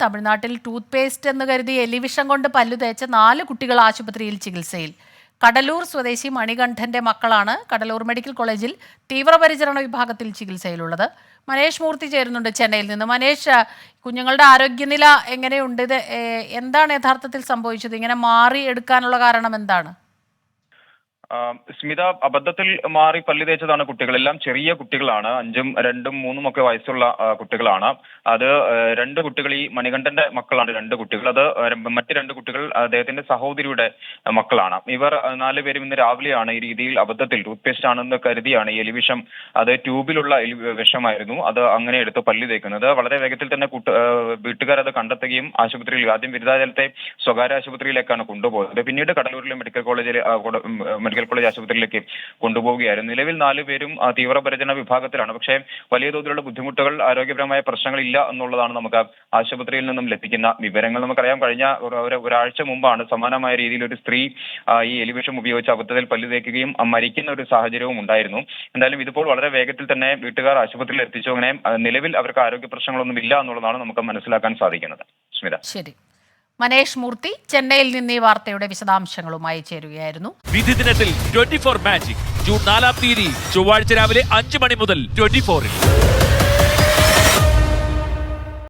തമിഴ്നാട്ടിൽ tooth paste എന്ന് കരുതി എലിവിഷം കൊണ്ട് പല്ലു തേച്ച 4 കുട്ടികൾ ആശുപത്രിയിൽ ചികിത്സയിൽ. കടലൂർ സ്വദേശി മണികണ്ഠന്റെ മക്കളാണ് കടലൂർ മെഡിക്കൽ കോളേജിൽ തീവ്രപരിചരണ വിഭാഗത്തിൽ ചികിത്സയിലുള്ളത്. മനേഷ് മൂർത്തി ചേരുന്നുണ്ട് ചെന്നൈയിൽ നിന്ന്. മനേഷ്, കുഞ്ഞുങ്ങളുടെ ആരോഗ്യനില എങ്ങനെയുണ്ട്? ഇത് എന്താണ് യഥാർത്ഥത്തിൽ സംഭവിച്ചത്? ഇങ്ങനെ മാറി എടുക്കാനുള്ള കാരണം എന്താണ്? സ്മിത, അബദ്ധത്തിൽ മാറി പല്ലു തേച്ചതാണ്. കുട്ടികളെല്ലാം ചെറിയ കുട്ടികളാണ്. 5ഉം 2ഉം 3ഉം ഒക്കെ വയസ്സുള്ള കുട്ടികളാണ്. അത് 2 കുട്ടികൾ ഈ മണികണ്ഠന്റെ മക്കളാണ്. 2 കുട്ടികൾ, അത് മറ്റ് 2 കുട്ടികൾ അദ്ദേഹത്തിന്റെ സഹോദരിയുടെ മക്കളാണ്. ഇവർ 4 പേരും ഇന്ന് രാവിലെയാണ് ഈ രീതിയിൽ അബദ്ധത്തിൽ ടൂത്ത് പേസ്റ്റ് ആണെന്ന് കരുതിയാണ് ഈ എലിവിഷം, അത് ട്യൂബിലുള്ള വിഷമായിരുന്നു, അത് അങ്ങനെ എടുത്ത് പല്ലു തേക്കുന്നത്. വളരെ വേഗത്തിൽ തന്നെ വീട്ടുകാർ അത് കണ്ടെത്തുകയും ആശുപത്രിയിൽ, ആദ്യം ബിരുദാചലത്തെ സ്വകാര്യ ആശുപത്രിയിലേക്കാണ് കൊണ്ടുപോയത്. പിന്നീട് കടലൂരിലെ മെഡിക്കൽ കോളേജ് ആശുപത്രിയിലേക്ക് കൊണ്ടുപോവുകയായിരുന്നു. നിലവിൽ 4 പേരും തീവ്രപരിചരണ വിഭാഗത്തിലാണ്. പക്ഷേ വലിയ തോതിലുള്ള ബുദ്ധിമുട്ടുകൾ, ആരോഗ്യപരമായ പ്രശ്നങ്ങളില്ല എന്നുള്ളതാണ് നമുക്ക് ആശുപത്രിയിൽ നിന്നും ലഭിക്കുന്ന വിവരങ്ങൾ. നമുക്കറിയാം, കഴിഞ്ഞ ഒരാഴ്ച മുമ്പാണ് സമാനമായ രീതിയിൽ ഒരു സ്ത്രീ ഈ എലിവിഷം ഉപയോഗിച്ച് അബദ്ധത്തിൽ പല്ലു തേക്കുകയും മരിക്കുന്ന ഒരു സാഹചര്യവും ഉണ്ടായിരുന്നു. എന്തായാലും ഇതിപ്പോൾ വളരെ വേഗത്തിൽ തന്നെ വീട്ടുകാർ ആശുപത്രിയിൽ എത്തിച്ചു. അങ്ങനെ നിലവിൽ അവർക്ക് ആരോഗ്യ പ്രശ്നങ്ങളൊന്നും ഇല്ല എന്നുള്ളതാണ് നമുക്ക് മനസ്സിലാക്കാൻ സാധിക്കുന്നത്. സ്മിത. ശരി. മനേഷ് മൂർത്തി ചെന്നൈയിൽ നിന്ന് ഈ വാർത്തയുടെ വിശദാംശങ്ങളുമായി ചേരുകയായിരുന്നു. വിധി ദിനത്തിൽ 24 മാജിക് ജൂൺ 4 ചൊവ്വാഴ്ച രാവിലെ 5 മണി മുതൽ 24-ൽ.